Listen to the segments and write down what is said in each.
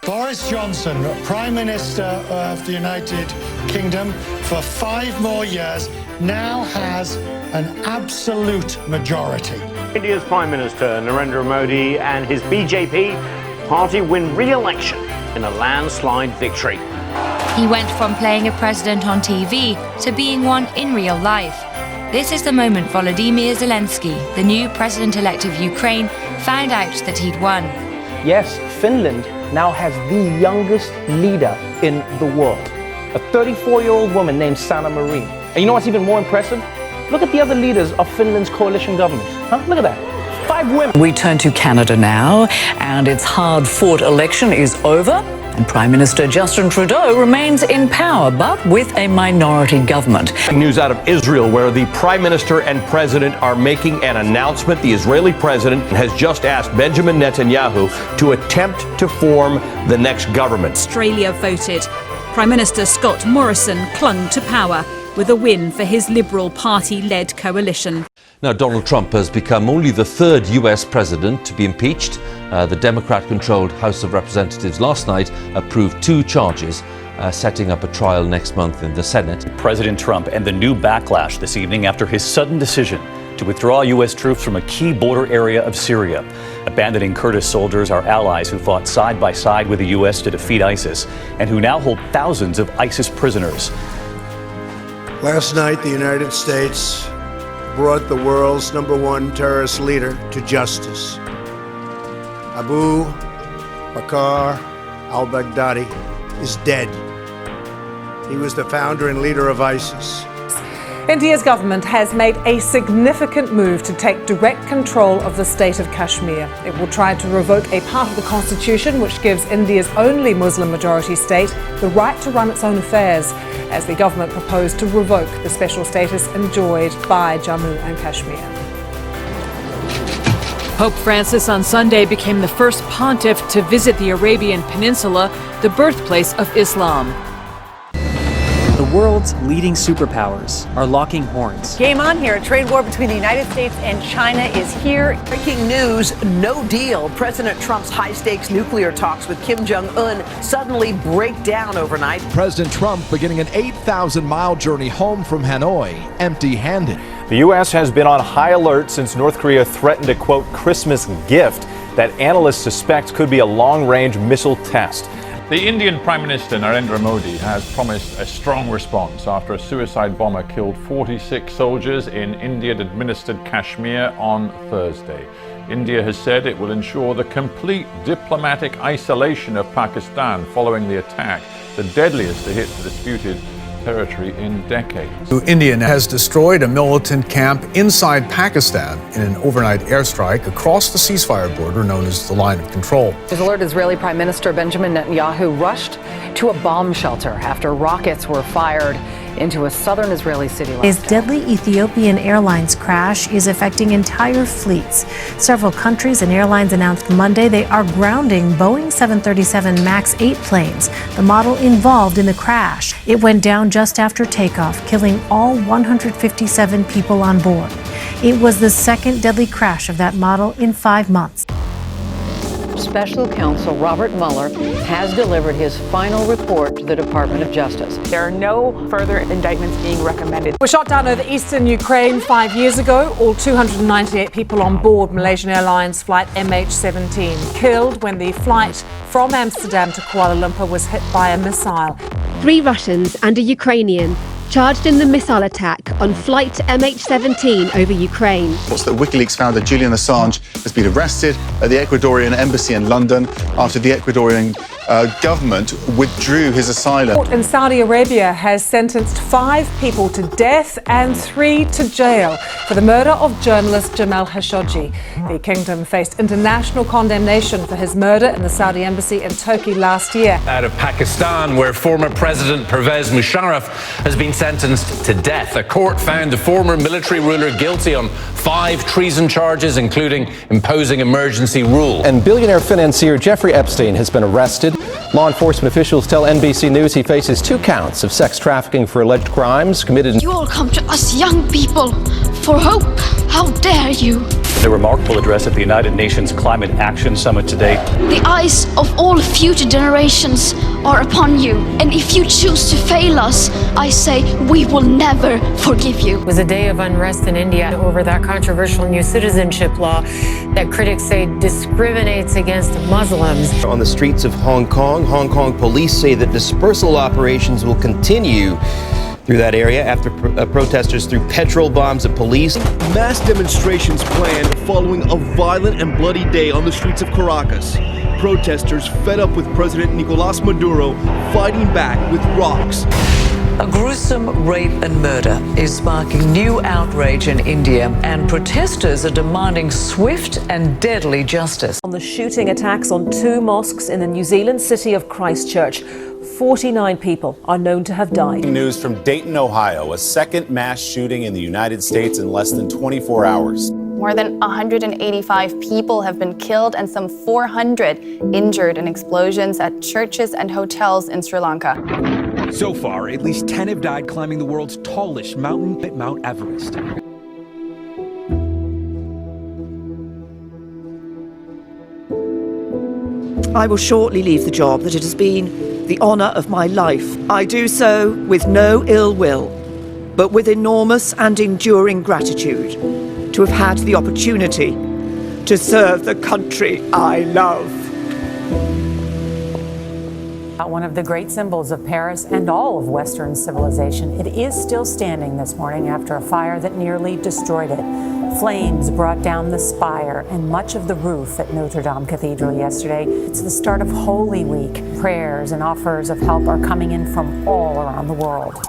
Boris Johnson, Prime Minister of the United Kingdom for 5 more years, now has an absolute majority. India's Prime Minister Narendra Modi and his BJP party win re-election in a landslide victory. He went from playing a president on TV to being one in real life. This is the moment Volodymyr Zelensky, the new president-elect of Ukraine, found out that he'd won. Yes, Finland now has the youngest leader in the world, a 34-year-old woman named Sanna Marin. And you know what's even more impressive? Look at the other leaders of Finland's coalition government. Look at that. 5 women. We turn to Canada now, and its hard-fought election is over, and Prime Minister Justin Trudeau remains in power, but with a minority government. News out of Israel, where the Prime Minister and President are making an announcement. The Israeli President has just asked Benjamin Netanyahu to attempt to form the next government. Australia voted. Prime Minister Scott Morrison clung to power with a win for his Liberal Party-led coalition. Now, Donald Trump has become only the 3rd US president to be impeached. The Democrat-controlled House of Representatives last night approved 2 charges, setting up a trial next month in the Senate. President Trump and the new backlash this evening after his sudden decision to withdraw US troops from a key border area of Syria. Abandoning Kurdish soldiers are allies who fought side by side with the US to defeat ISIS and who now hold thousands of ISIS prisoners. Last night, the United States brought the world's #1 terrorist leader to justice. Abu Bakr al-Baghdadi is dead. He was the founder and leader of ISIS. India's government has made a significant move to take direct control of the state of Kashmir. It will try to revoke a part of the constitution which gives India's only Muslim majority state the right to run its own affairs, as the government proposed to revoke the special status enjoyed by Jammu and Kashmir. Pope Francis on Sunday became the first pontiff to visit the Arabian Peninsula, the birthplace of Islam. The world's leading superpowers are locking horns. Game on here. A trade war between the United States and China is here. Breaking news, no deal. President Trump's high-stakes nuclear talks with Kim Jong-un suddenly break down overnight. President Trump beginning an 8,000-mile journey home from Hanoi, empty-handed. The U.S. has been on high alert since North Korea threatened a, quote, Christmas gift that analysts suspect could be a long-range missile test. The Indian Prime Minister Narendra Modi has promised a strong response after a suicide bomber killed 46 soldiers in Indian-administered Kashmir on Thursday. India has said it will ensure the complete diplomatic isolation of Pakistan following the attack, the deadliest to hit the disputed territory in decades. India has destroyed a militant camp inside Pakistan in an overnight airstrike across the ceasefire border known as the Line of Control. His alert Israeli Prime Minister Benjamin Netanyahu rushed to a bomb shelter after rockets were fired into a southern Israeli city last His deadly Ethiopian Airlines crash is affecting entire fleets. Several countries and airlines announced Monday they are grounding Boeing 737 MAX 8 planes, the model involved in the crash. It went down just after takeoff, killing all 157 people on board. It was the second deadly crash of that model in 5 months. Special counsel Robert Mueller has delivered his final report to the Department of Justice. There are no further indictments being recommended. Were shot down over eastern Ukraine 5 years ago. All 298 people on board Malaysian Airlines flight MH17 killed when the flight from Amsterdam to Kuala Lumpur was hit by a missile. 3 Russians and a Ukrainian charged in the missile attack on flight MH17 over Ukraine. Reports that WikiLeaks founder Julian Assange has been arrested at the Ecuadorian embassy in London after the Ecuadorian government withdrew his asylum. Court in Saudi Arabia has sentenced 5 people to death and 3 to jail for the murder of journalist Jamal Khashoggi. The kingdom faced international condemnation for his murder in the Saudi embassy in Turkey last year. Out of Pakistan, where former President Pervez Musharraf has been sentenced to death. A court found the former military ruler guilty on 5 treason charges, including imposing emergency rule. And billionaire financier Jeffrey Epstein has been arrested. Law enforcement officials tell NBC News he faces 2 counts of sex trafficking for alleged crimes committed. You all come to us young people for hope. How dare you? a remarkable address at the United Nations Climate Action Summit today. The eyes of all future generations are upon you, and if you choose to fail us, I say we will never forgive you. It was a day of unrest in India over that controversial new citizenship law that critics say discriminates against Muslims. On the streets of Hong Kong police say that dispersal operations will continue through that area after protesters threw petrol bombs at police. Mass demonstrations planned following a violent and bloody day on the streets of Caracas. Protesters fed up with President Nicolás Maduro fighting back with rocks. A gruesome rape and murder is sparking new outrage in India, and protesters are demanding swift and deadly justice. On the shooting attacks on 2 mosques in the New Zealand city of Christchurch, 49 people are known to have died. News from Dayton, Ohio, a second mass shooting in the United States in less than 24 hours. More than 185 people have been killed and some 400 injured in explosions at churches and hotels in Sri Lanka. So far, at least 10 have died climbing the world's tallest mountain at Mount Everest. I will shortly leave the job that it has been the honour of my life. I do so with no ill will, but with enormous and enduring gratitude to have had the opportunity to serve the country I love. One of the great symbols of Paris and all of Western civilization. It is still standing this morning after a fire that nearly destroyed it. Flames brought down the spire and much of the roof at Notre Dame Cathedral yesterday. It's the start of Holy Week. Prayers and offers of help are coming in from all around the world.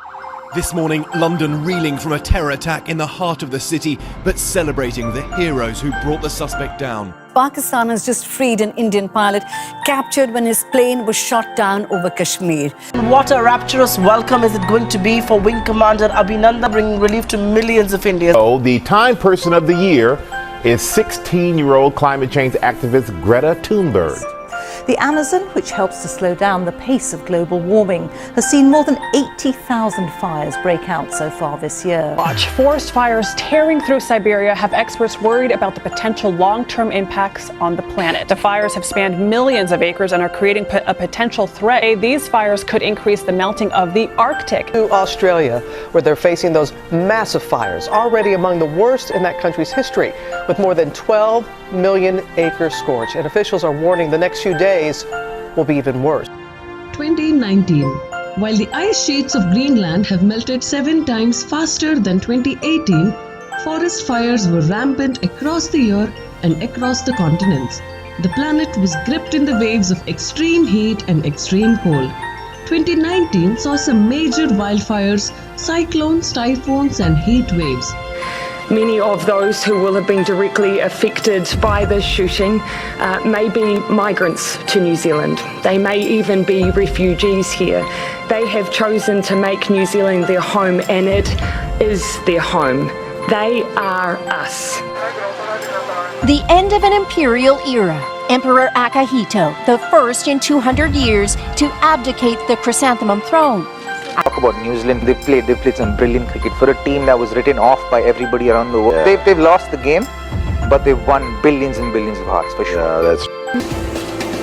This morning, London reeling from a terror attack in the heart of the city, but celebrating the heroes who brought the suspect down. Pakistan has just freed an Indian pilot captured when his plane was shot down over Kashmir. What a rapturous welcome is it going to be for Wing Commander Abhinandan, bringing relief to millions of Indians. So the Time Person of the Year is 16-year-old climate change activist Greta Thunberg. The Amazon, which helps to slow down the pace of global warming, has seen more than 80,000 fires break out so far this year. Forest fires tearing through Siberia have experts worried about the potential long-term impacts on the planet. The fires have spanned millions of acres and are creating a potential threat. These fires could increase the melting of the Arctic. To Australia, where they're facing those massive fires, already among the worst in that country's history, with more than 12 million acres scorched. And officials are warning the next few days will be even worse. 2019. While the ice sheets of Greenland have melted 7 times faster than 2018, forest fires were rampant across the year and across the continents. The planet was gripped in the waves of extreme heat and extreme cold. 2019 saw some major wildfires, cyclones, typhoons, and heat waves. Many of those who will have been directly affected by this shooting may be migrants to New Zealand. They may even be refugees here. They have chosen to make New Zealand their home, and it is their home. They are us. The end of an imperial era. Emperor Akihito, the first in 200 years to abdicate the chrysanthemum throne. Talk about New Zealand, they played some brilliant cricket for a team that was written off by everybody around the world. Yeah. They've lost the game, but they've won billions and billions of hearts for sure. Yeah, that's...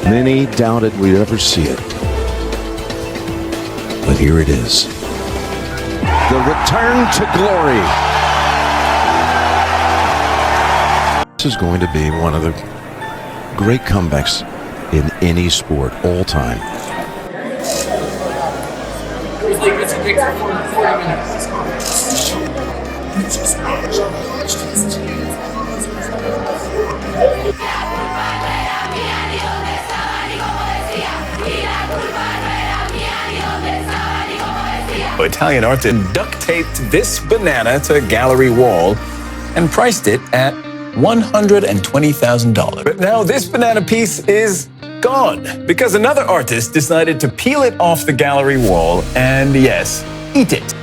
Many doubted we'd ever see it, but here it is. The return to glory. This is going to be one of the great comebacks in any sport, all time. Italian artist duct taped this banana to a gallery wall and priced it at $120,000. But now this banana piece is gone because another artist decided to peel it off the gallery wall and, yes, eat it.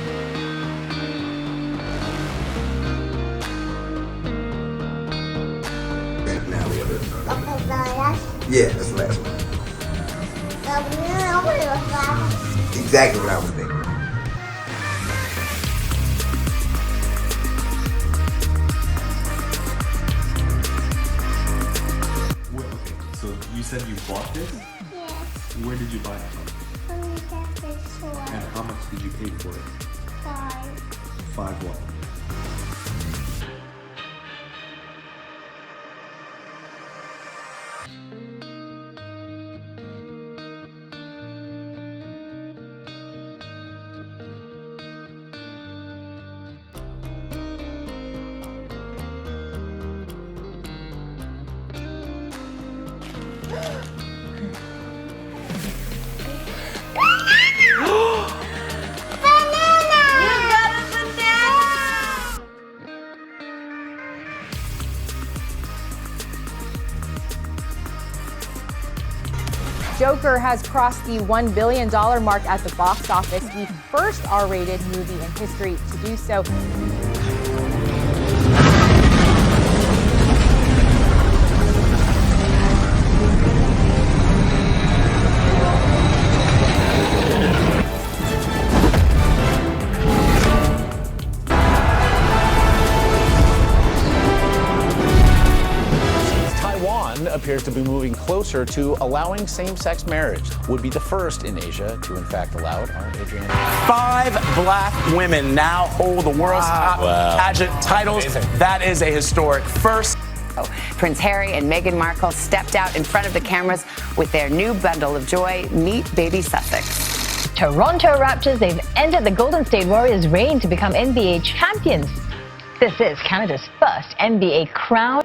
Yeah, that's the last one. Exactly what I was thinking. You said you bought this? Yes. Where did you buy it from? From the Catholic store. And how much did you pay for it? 5. 5 what? Joker has crossed the $1 billion mark at the box office, the first R-rated movie in history to do so. Appears to be moving closer to allowing same-sex marriage. Would be the first in Asia to in fact allow it. Adrian. 5 black women now hold the world's top pageant titles. Amazing. That is a historic first. Prince Harry and Meghan Markle stepped out in front of the cameras with their new bundle of joy. Meet baby Sussex. Toronto Raptors, they've ended the Golden State Warriors' reign to become NBA champions. This is Canada's first NBA crown.